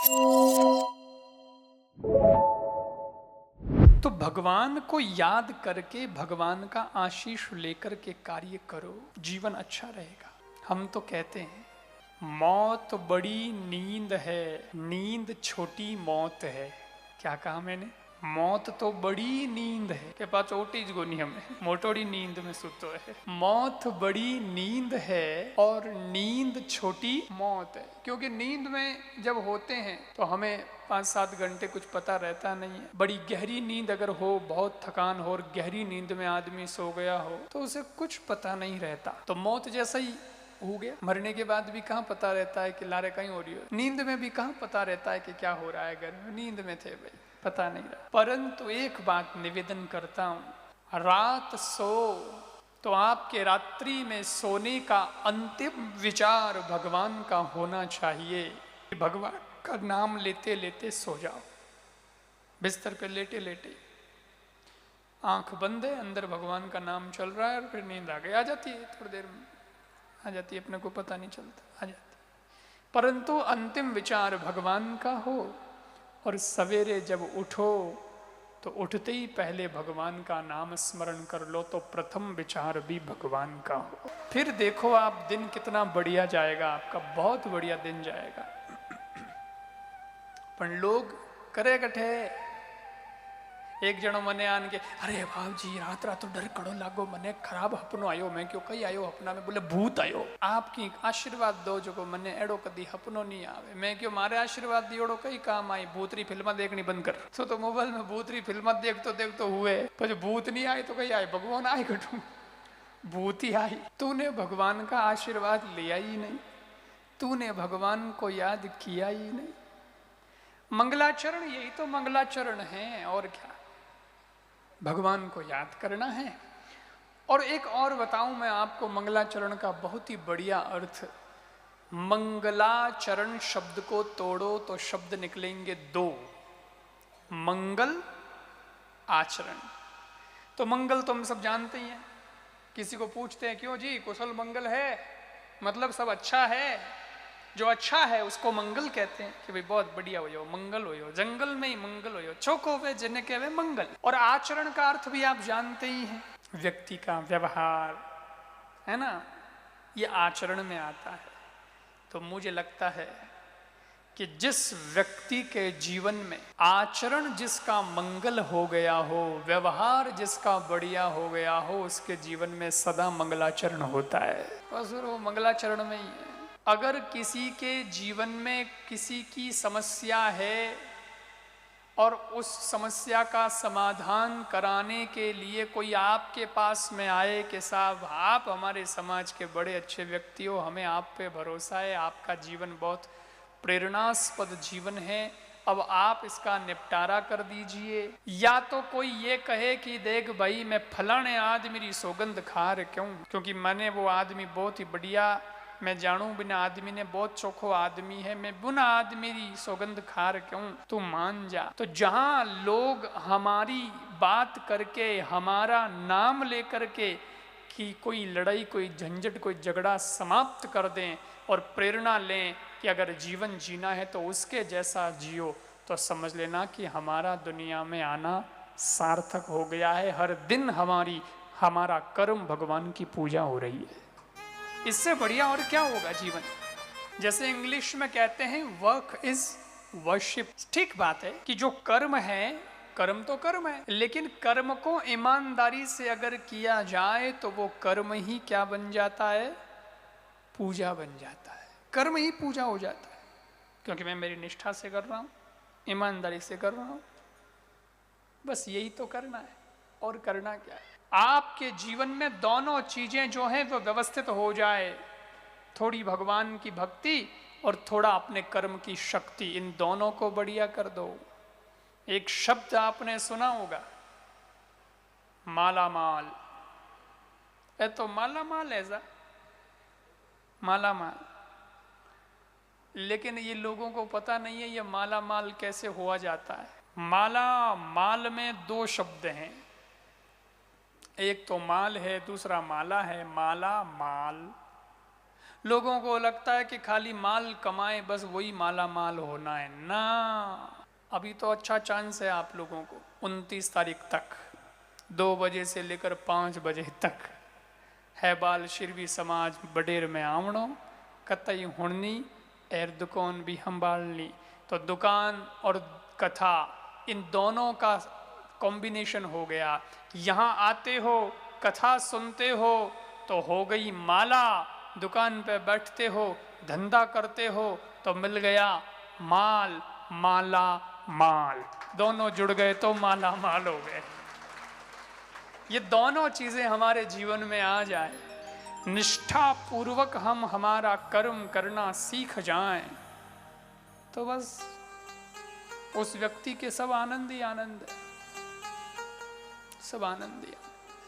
तो भगवान को याद करके भगवान का आशीष लेकर के कार्य करो, जीवन अच्छा रहेगा। हम तो कहते हैं मौत बड़ी नींद है, नींद छोटी मौत है। क्या कहा मैंने? मौत तो बड़ी नींद है के पास ओटीज गोनी हमें मोटोड़ी नींद में सुतो है। मौत बड़ी नींद है और नींद छोटी मौत है। क्योंकि नींद में जब होते हैं तो हमें 5-7 घंटे कुछ पता रहता नहीं है। बड़ी गहरी नींद अगर हो, बहुत थकान हो और गहरी नींद में आदमी सो गया हो तो उसे कुछ पता नहीं रहता। तो मौत जैसा ही हो गया। मरने के बाद भी कहाँ पता रहता है कि लारे कहीं हो रही है। नींद में भी कहाँ पता रहता है कि क्या हो रहा है। घर में नींद में थे भाई, पता नहीं रहा। परंतु एक बात निवेदन करता हूं, रात सो तो आपके रात्रि में सोने का अंतिम विचार भगवान का होना चाहिए। भगवान का नाम लेते लेते सो जाओ। बिस्तर पे लेटे लेटे आंख बंद है, अंदर भगवान का नाम चल रहा है और फिर नींद आ गई। आ जाती है, थोड़ी देर में आ जाती है, अपने को पता नहीं चलता, आ जाती। परंतु अंतिम विचार भगवान का हो और सवेरे जब उठो तो उठते ही पहले भगवान का नाम स्मरण कर लो तो प्रथम विचार भी भगवान का हो। फिर देखो आप दिन कितना बढ़िया जाएगा, आपका बहुत बढ़िया दिन जाएगा। पर लोग करे कठे एक जनो मने आन के, अरे भावजी रात रात तो डर कड़ो लागो, मने खराब हपनो आयो। मैं क्यों कई आयो हपना में? बोले भूत आयो। आपकी आशीर्वाद दो जो मने एड़ो कदी हपनो नहीं आवे। मैं क्यों मारे आशीर्वाद दियोड़ो कई काम आई। भूतरी फिल्म देखनी बंद कर। तो मोबाइल में भूतरी फिल्म देख तो हुए, पर भूत नहीं आए तो कई आए, भगवान आए घटू, भूत ही आई। तूने भगवान का आशीर्वाद लिया ही नहीं, तूने भगवान को याद किया ही नहीं। मंगलाचरण यही तो मंगलाचरण है, और क्या। भगवान को याद करना है। और एक और बताऊं मैं आपको मंगलाचरण का बहुत ही बढ़िया अर्थ। मंगलाचरण शब्द को तोड़ो तो शब्द निकलेंगे दो, मंगल आचरण। तो मंगल तो हम सब जानते ही हैं। किसी को पूछते हैं क्यों जी कुशल मंगल है, मतलब सब अच्छा है। जो अच्छा है उसको मंगल कहते हैं कि भाई बहुत बढ़िया हो, मंगल हो, जंगल में ही मंगल हो, चौको वे जिन्हें कहवे मंगल। और आचरण का अर्थ भी आप जानते ही हैं, व्यक्ति का व्यवहार, है ना, ये आचरण में आता है। तो मुझे लगता है कि जिस व्यक्ति के जीवन में आचरण जिसका मंगल हो गया हो, व्यवहार जिसका बढ़िया हो गया हो, उसके जीवन में सदा मंगलाचरण होता है। बस वो मंगलाचरण में ही है। अगर किसी के जीवन में किसी की समस्या है और उस समस्या का समाधान कराने के लिए कोई आपके पास में आए कि साहब आप हमारे समाज के बड़े अच्छे व्यक्ति हो, हमें आप पे भरोसा है, आपका जीवन बहुत प्रेरणास्पद जीवन है, अब आप इसका निपटारा कर दीजिए। या तो कोई ये कहे कि देख भाई मैं फलाने आदमी की सौगंध खा रहे, क्योंकि मैंने वो आदमी बहुत ही बढ़िया, मैं जानू बिना आदमी ने बहुत चोखो आदमी है, मैं बुना आदमी की सौगंध खा रहे क्यों, तू मान जा। तो जहां लोग हमारी बात करके, हमारा नाम लेकर के कि कोई लड़ाई, कोई झंझट, कोई झगड़ा समाप्त कर दें और प्रेरणा लें कि अगर जीवन जीना है तो उसके जैसा जियो, तो समझ लेना कि हमारा दुनिया में आना सार्थक हो गया है। हर दिन हमारा कर्म भगवान की पूजा हो रही है। इससे बढ़िया और क्या होगा जीवन। जैसे इंग्लिश में कहते हैं वर्क इज वर्शिप। ठीक बात है कि जो कर्म है, कर्म तो कर्म है, लेकिन कर्म को ईमानदारी से अगर किया जाए तो वो कर्म ही क्या बन जाता है? पूजा बन जाता है। कर्म ही पूजा हो जाता है, क्योंकि मैं मेरी निष्ठा से कर रहा हूं, ईमानदारी से कर रहा हूं। बस यही तो करना है, और करना क्या है। आपके जीवन में दोनों चीजें जो हैं वो व्यवस्थित हो जाए, थोड़ी भगवान की भक्ति और थोड़ा अपने कर्म की शक्ति, इन दोनों को बढ़िया कर दो। एक शब्द आपने सुना होगा, माला माल। है तो माला माल ऐसा, माला माल, लेकिन ये लोगों को पता नहीं है ये माला माल कैसे हुआ जाता है। माला माल में दो शब्द हैं, एक तो माल है, दूसरा माला है। माला माल, लोगों को लगता है कि खाली माल कमाए बस वही माला माल होना है ना। अभी तो अच्छा चांस है आप लोगों को, 29 तारीख तक 2 बजे से लेकर 5 बजे तक है बाल शिरवी समाज बडेर में आवणो, कतई हुणनी एर दुकान भी संभालनी। तो दुकान और कथा इन दोनों का कॉम्बिनेशन हो गया। यहाँ आते हो, कथा सुनते हो तो हो गई माला, दुकान पे बैठते हो, धंधा करते हो तो मिल गया माल, माला माल, दोनों जुड़ गए तो माला माल हो गए। ये दोनों चीजें हमारे जीवन में आ जाए, निष्ठा पूर्वक हम हमारा कर्म करना सीख जाएं, तो बस उस व्यक्ति के सब आनंद ही आनंद है, सब आनंद ही।